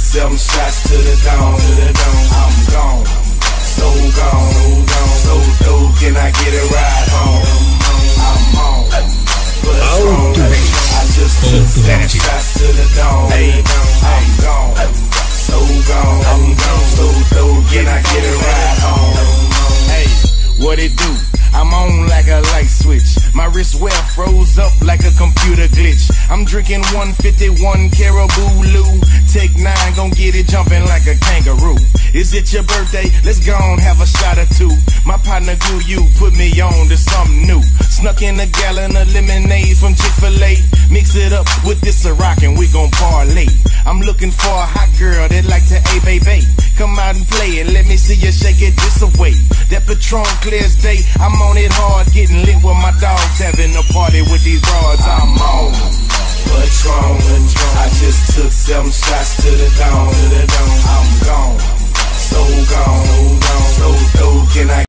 7 shots to the dome. I'm gone, so gone, so dope. Can I get a ride home? I'm on, but strong. I just took 7 shots to the dome. I'm gone, so gone, so dope. Can I get a ride home? Hey, what it do? I'm on like a light switch. My wrist well froze up like a computer glitch. I'm drinking 151 Caribou Lou. Take 9, gon' get it jumping like a kangaroo. Is it your birthday? Let's go on, have a shot or two. My partner Goo, you put me on to something new. Snuck in a gallon of lemonade from Chick-fil-A. Mix it up with this Ciroc and we gon' parlay. I'm looking for a hot girl that like to baby. Come out and play it, let me see you shake it this away. That Patron clears day, I'm on it hard, getting lit with my dogs, having a party with these broads. I'm on Patron. I just took 7 shots to the dome. I'm gone, so gone, so dope. Can I